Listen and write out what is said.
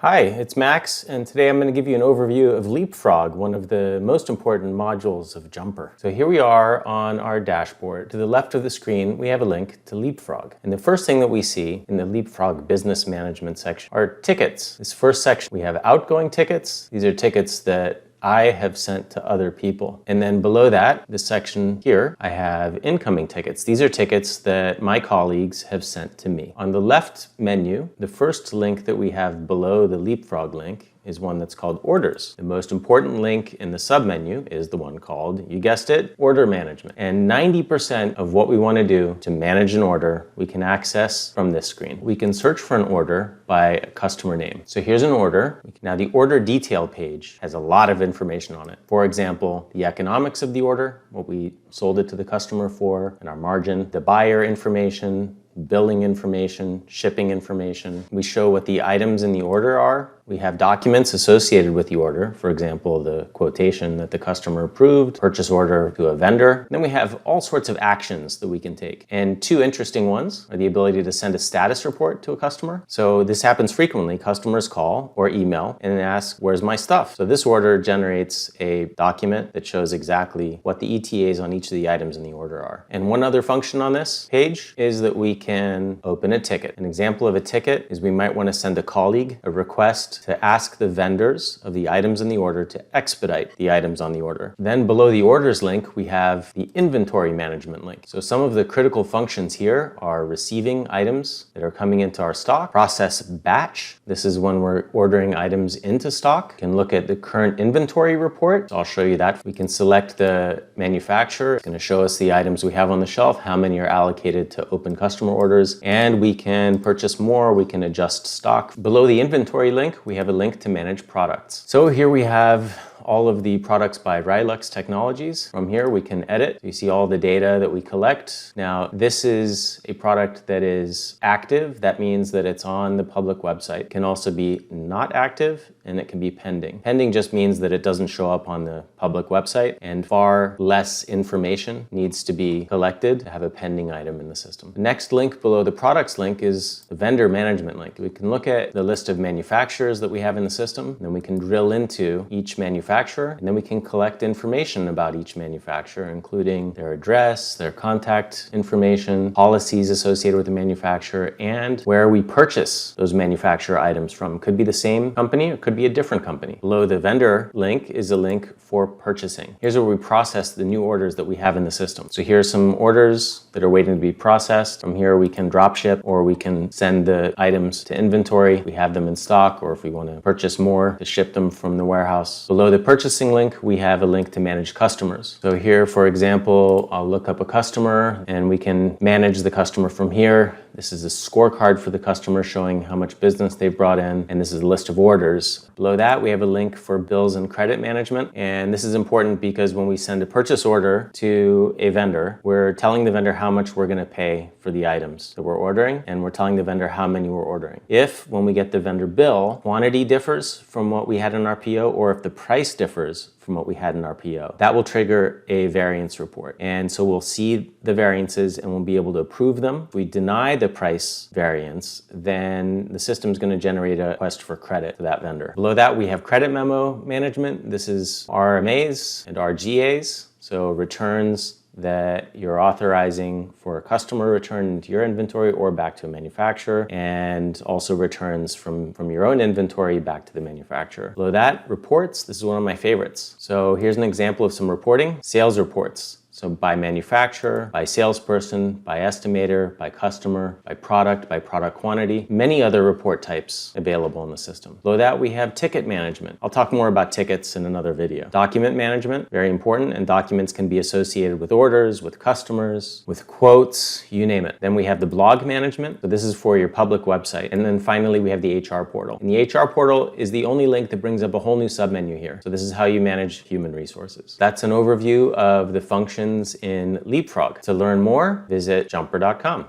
Hi, it's Max, and today I'm going to give you an overview of Leapfrog, one of the most important modules of Jumper. So here we are on our dashboard. To the left of the screen, we have a link to Leapfrog. And the first thing that we see in the Leapfrog Business Management section are tickets. This first section, we have outgoing tickets. These are tickets that I have sent to other people. And then below that, this section here, I have incoming tickets. These are tickets that my colleagues have sent to me. On the left menu, the first link that we have below the Leapfrog link is one that's called Orders. The most important link in the submenu is the one called, you guessed it, Order Management. And 90% of what we want to do to manage an order, we can access from this screen. We can search for an order by a customer name. So here's an order. Now the order detail page has a lot of information on it. For example, the economics of the order, what we sold it to the customer for, and our margin, the buyer information, billing information, shipping information. We show what the items in the order are. We have documents associated with the order, for example, the quotation that the customer approved, purchase order to a vendor. Then we have all sorts of actions that we can take. And two interesting ones are the ability to send a status report to a customer. So this happens frequently. Customers call or email and ask, where's my stuff? So this order generates a document that shows exactly what the ETAs on each of the items in the order are. And one other function on this page is that we can open a ticket. An example of a ticket is we might want to send a colleague a request to ask the vendors of the items in the order to expedite the items on the order. Then below the orders link, we have the inventory management link. So some of the critical functions here are receiving items that are coming into our stock, process batch. This is when we're ordering items into stock. We can look at the current inventory report. So I'll show you that. We can select the manufacturer. It's going to show us the items we have on the shelf, how many are allocated to open customer orders, and we can purchase more. We can adjust stock. Below the inventory link, we have a link to manage products. So here we have all of the products by Rilux Technologies. From here, we can edit. You see all the data that we collect. Now, this is a product that is active. That means that it's on the public website. It can also be not active, and it can be pending. Pending just means that it doesn't show up on the public website, and far less information needs to be collected to have a pending item in the system. The next link below the products link is the vendor management link. We can look at the list of manufacturers that we have in the system, and then we can drill into each manufacturer, and then we can collect information about each manufacturer, including their address, their contact information, policies associated with the manufacturer, and where we purchase those manufacturer items from. Could be the same company, or could be a different company. Below the vendor link is a link for purchasing. Here's where we process the new orders that we have in the system. So here are some orders that are waiting to be processed. From here, we can drop ship, or we can send the items to inventory. We have them in stock, or if we want to purchase more, to ship them from the warehouse. Below the purchasing link, we have a link to manage customers. So here, for example, I'll look up a customer and we can manage the customer from here. This is a scorecard for the customer showing how much business they've brought in, and this is a list of orders. Below that, we have a link for bills and credit management, and this is important because when we send a purchase order to a vendor, we're telling the vendor how much we're going to pay for the items that we're ordering, and we're telling the vendor how many we're ordering. If, when we get the vendor bill, quantity differs from what we had in our PO, or if the price differs from what we had in our PO, that will trigger a variance report. And so we'll see the variances and we'll be able to approve them. If we deny the price variance, then the system's going to generate a request for credit to that vendor. Below that, we have credit memo management. This is RMAs and RGAs, so returns that you're authorizing for a customer return into your inventory or back to a manufacturer, and also returns from your own inventory back to the manufacturer. Below that, reports. This is one of my favorites. So here's an example of some reporting. Sales reports. So by manufacturer, by salesperson, by estimator, by customer, by product quantity, many other report types available in the system. Below that, we have ticket management. I'll talk more about tickets in another video. Document management, very important, and documents can be associated with orders, with customers, with quotes, you name it. Then we have the blog management. So this is for your public website. And then finally, we have the HR portal. And the HR portal is the only link that brings up a whole new submenu here. So this is how you manage human resources. That's an overview of the functions in Leapfrog. To learn more, visit jumper.com.